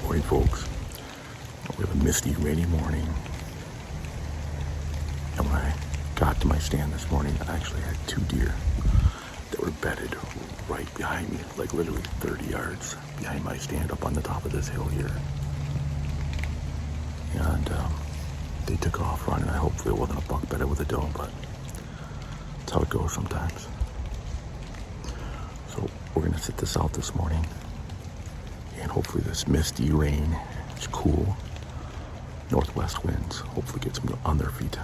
Morning, folks. We have a misty, rainy morning. And when I got to my stand this morning, I actually had 2 deer that were bedded right behind me, like literally 30 yards behind my stand up on the top of this hill here. And they took off running. Hopefully it wasn't a buck bedded with a doe, but that's how it goes sometimes. So we're gonna sit this out this morning. And hopefully this misty rain, it's cool, northwest winds, hopefully gets them on their feet.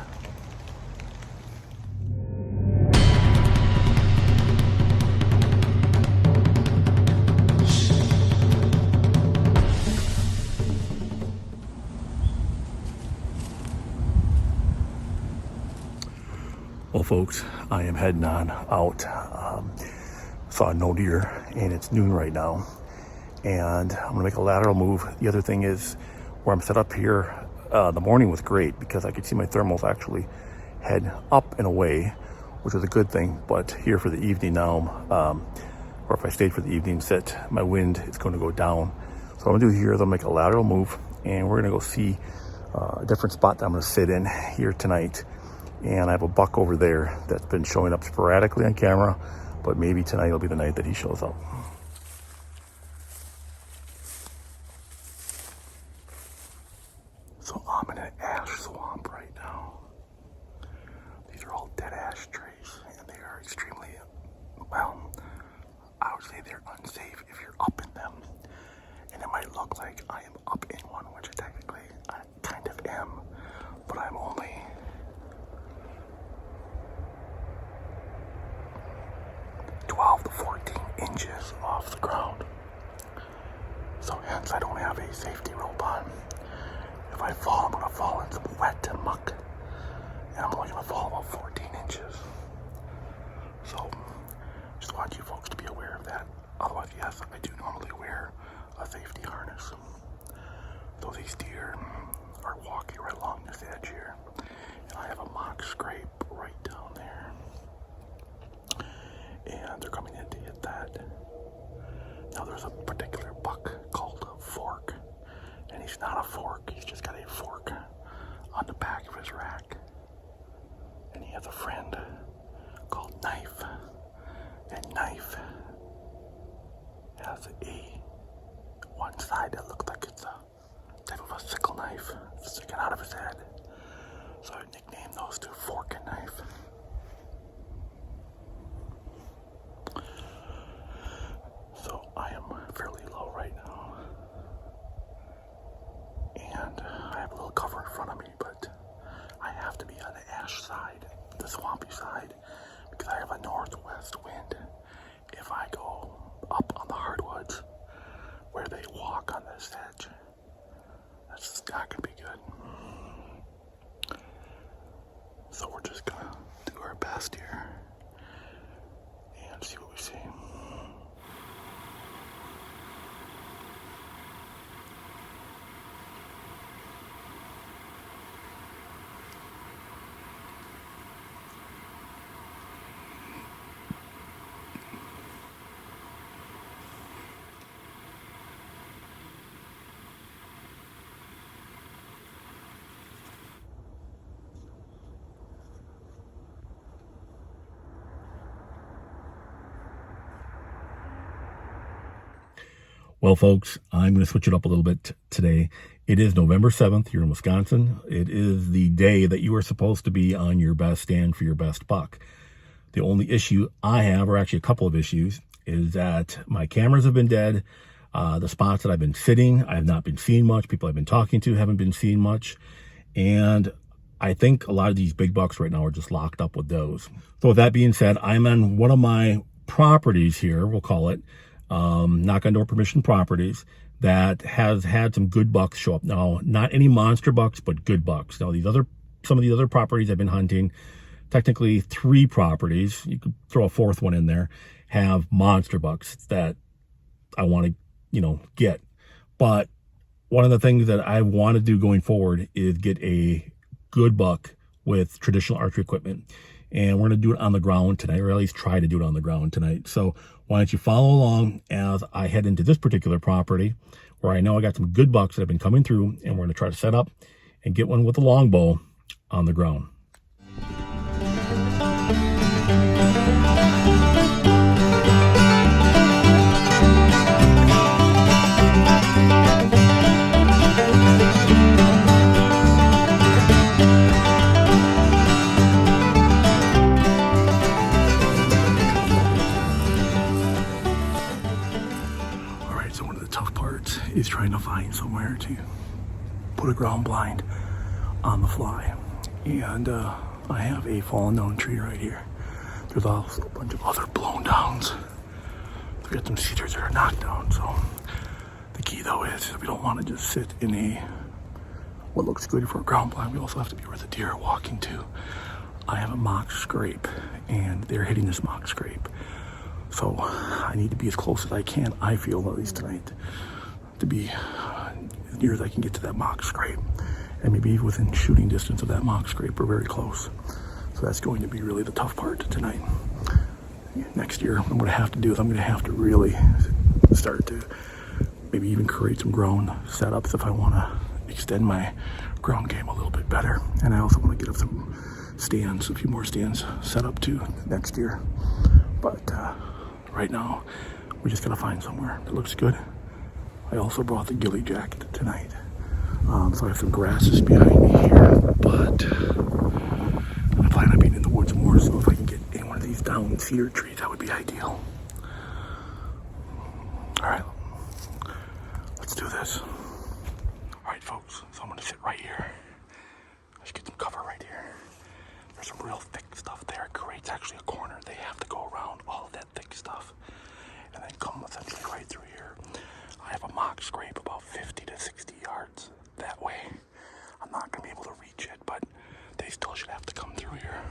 Well, folks, I am heading on out. Saw no deer, and it's noon right now. And I'm gonna make a lateral move. The other thing is, where I'm set up here, the morning was great because I could see my thermals actually head up and away, which was a good thing. But here for the evening now, or if I stayed for the evening sit, my wind is going to go down. So what I'm gonna do here is I'll make a lateral move, and we're gonna go see a different spot that I'm gonna sit in here tonight. And I have a buck over there that's been showing up sporadically on camera, but maybe tonight will be the night that he shows up. So I'm in an ash swamp right now. These are all dead ash trees, and they are extremely, well, I would say they're unsafe if you're up in them. And it might look like I am up in one, which technically I kind of am, but I'm only 12 to 14 inches off the ground. So hence I don't have a safety rope on. If I fall, I'm gonna fall in some wet and muck. And I'm only gonna fall about 14 inches. So just want you folks to be aware of that. Otherwise, yes, I do normally wear a safety harness. So these deer are walking right along this edge here. And I have a mock scrape right down there. And they're coming in to hit that. Now there's a particular buck called a fork, and he's not a fork, he's just got a fork on the back of his rack. And he has a friend called Knife, and Knife has one side that looks like it's a type of a sickle knife sticking out of his head. So I nicknamed those two Fork and Knife. So I am fairly low right now, and I have a little cover in front of me, but I have to be on the ash side, the swampy side, because I have a northwest wind. If I go up on the hardwoods where they walk on this edge, that's not gonna be good. So we're just gonna do our best here and see what we see. Well, folks, I'm going to switch it up a little bit today. It is November 7th here in Wisconsin. It is the day that you are supposed to be on your best stand for your best buck. The only issue I have, or actually a couple of issues, is that my cameras have been dead. The spots that I've been sitting, I have not been seeing much. People I've been talking to haven't been seeing much. And I think a lot of these big bucks right now are just locked up with those. So with that being said, I'm on one of my properties here, we'll call it, knock on door permission properties, that has had some good bucks show up. Now, not any monster bucks, but good bucks. Now, some of the other properties I've been hunting, technically 3 properties, you could throw a 4th one in there, have monster bucks that I want to, get. But one of the things that I want to do going forward is get a good buck with traditional archery equipment. and we're going to do it on the ground tonight, or at least try to do it on the ground tonight. So why don't you follow along as I head into this particular property where I know I got some good bucks that have been coming through, and we're going to try to set up and get one with a longbow on the ground. So one of the tough parts is trying to find somewhere to put a ground blind on the fly. And I have a fallen down tree right here. There's also a bunch of other blown downs. We got some cedars that are knocked down. So the key though is we don't want to just sit in what looks good for a ground blind. We also have to be where the deer are walking to. I have a mock scrape and they're hitting this mock scrape. So I need to be as close as I can, I feel, at least tonight, to be as near as I can get to that mock scrape. And maybe within shooting distance of that mock scrape or very close. So that's going to be really the tough part tonight. Next year, what I'm going to have to do is I'm going to have to really start to maybe even create some ground setups if I want to extend my ground game a little bit better. And I also want to get up some stands, a few more stands set up too next year. But right now, we just gotta find somewhere that looks good. I also brought the ghillie jacket tonight. So I have some grasses behind me here, but I plan on being in the woods more, so if I can get in one of these down cedar trees, that would be ideal. All right, let's do this. All right, folks, so I'm gonna sit right here. Let's get some cover right here. There's some real thick stuff there. It creates actually a corner. They have to go around all of that thick stuff and then come essentially right through here. I have a mock scrape about 50 to 60 yards that way. I'm not going to be able to reach it, but they still should have to come through here.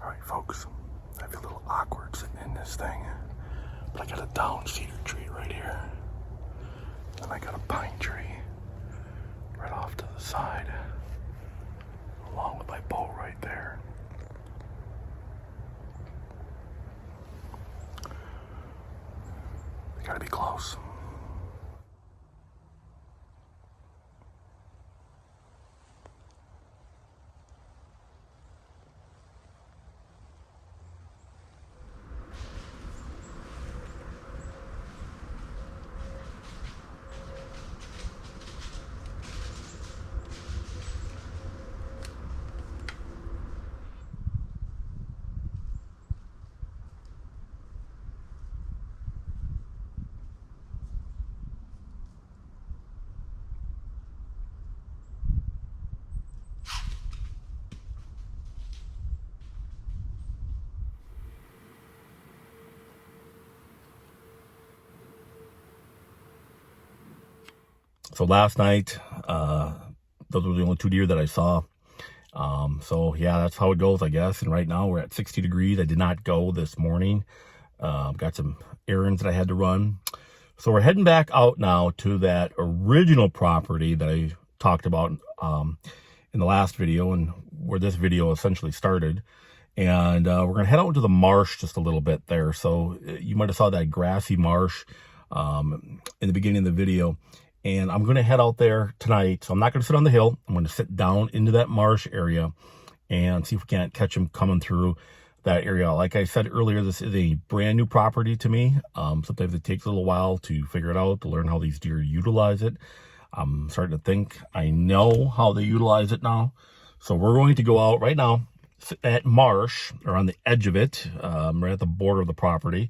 All right, folks, I feel a little awkward sitting in this thing, but I got a down cedar tree right here, and I got a pine tree right off to the side, along with my bow right there. They gotta be close. So last night, those were the only 2 deer that I saw. So yeah, that's how it goes, I guess. And right now we're at 60 degrees. I did not go this morning. Got some errands that I had to run. So we're heading back out now to that original property that I talked about in the last video, and where this video essentially started. And we're going to head out to the marsh just a little bit there. So you might have saw that grassy marsh in the beginning of the video. And I'm going to head out there tonight. So I'm not going to sit on the hill. I'm going to sit down into that marsh area and see if we can't catch them coming through that area. Like I said earlier, this is a brand new property to me. Sometimes it takes a little while to figure it out, to learn how these deer utilize it. I'm starting to think I know how they utilize it now. So we're going to go out right now, sit at marsh, or on the edge of it, right at the border of the property,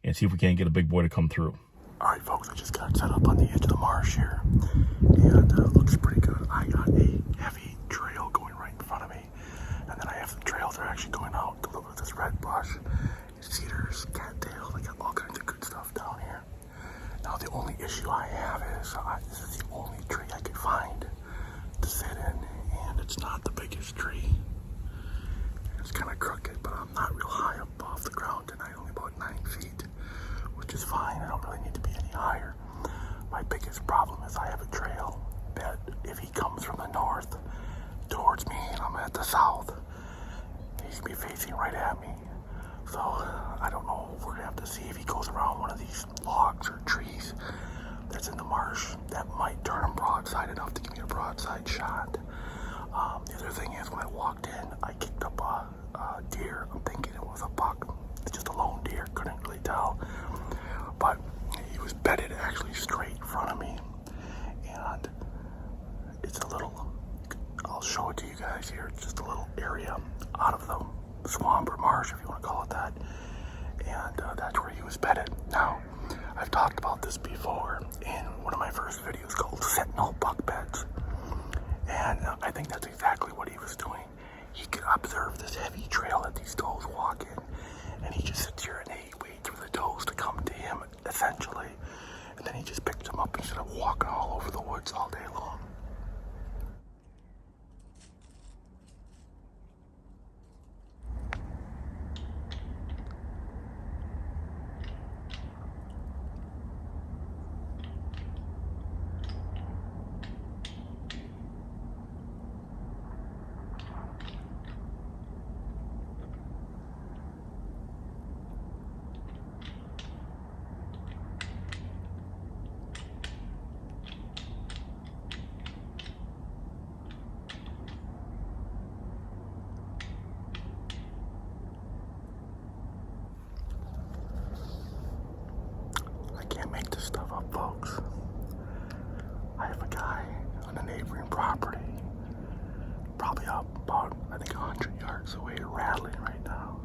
and see if we can't get a big boy to come through. All right, folks, I just got set up on the edge of the marsh here, and it looks pretty good. I got a heavy trail going right in front of me, and then I have some trails that are actually going out to look at this red bush. You see broadside enough to give me a broadside shot. The other thing is, when I walked in, I kicked up a deer. I'm thinking it was a buck. It's just a lone deer, couldn't really tell. But he was bedded actually straight in front of me. And it's a little, I'll show it to you guys here. It's just a little area out of the swamp or marsh, if you want to call it that. And that's where he was bedded. Now, I've talked about this before in one of my first videos called Sentinel Buck Beds. And I think that's exactly what he was doing. He could observe this heavy trail that these does walk in, and he just sits here and he waits for the does to come to him, essentially. And then he just picks them up instead of walking all over the woods all day long. Make this stuff up, folks. I have a guy on a neighboring property, probably up about, I think, 100 yards away, rattling right now.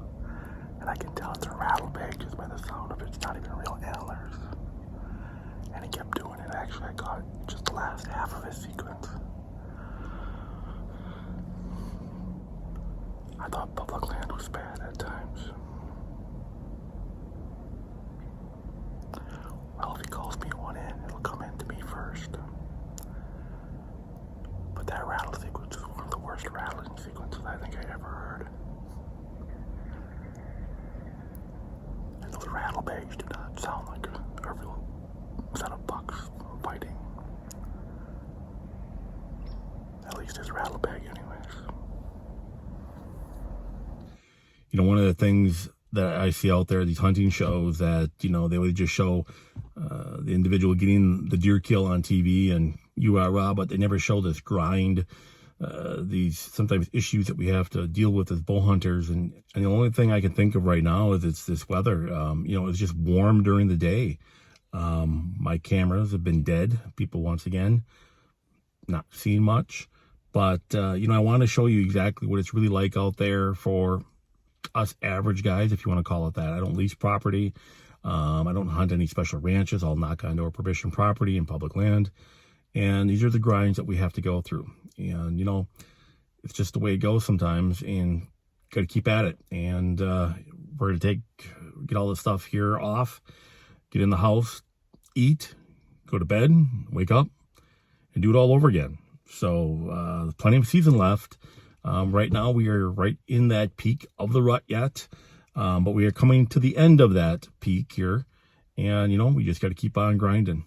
And I can tell it's a rattlebag just by the sound of it. It's not even real antlers. And he kept doing it. Actually, I got just the last half of his sequence. I thought public land was bad at times. Well, if he calls me one in, it'll come in to me first. But that rattle sequence is one of the worst rattling sequences I think I ever heard. And those rattle bags do not sound like a real set of bucks fighting. At least his rattle bag anyways. You know, one of the things that I see out there, these hunting shows that, you know, they would just show the individual getting the deer kill on TV and rah, but they never show this grind, these sometimes issues that we have to deal with as bow hunters. And the only thing I can think of right now is it's this weather. You know, it's just warm during the day. My cameras have been dead. People, once again, not seeing much. But, you know, I want to show you exactly what it's really like out there for us average guys, if you want to call it that. I don't lease property. I don't hunt any special ranches. I'll knock on door permission property and public land. And these are the grinds that we have to go through. And, you know, it's just the way it goes sometimes, and got to keep at it. And we're going to get all this stuff here off, get in the house, eat, go to bed, wake up, and do it all over again. So plenty of season left. Right now, we are right in that peak of the rut yet, but we are coming to the end of that peak here, and, you know, we just got to keep on grinding.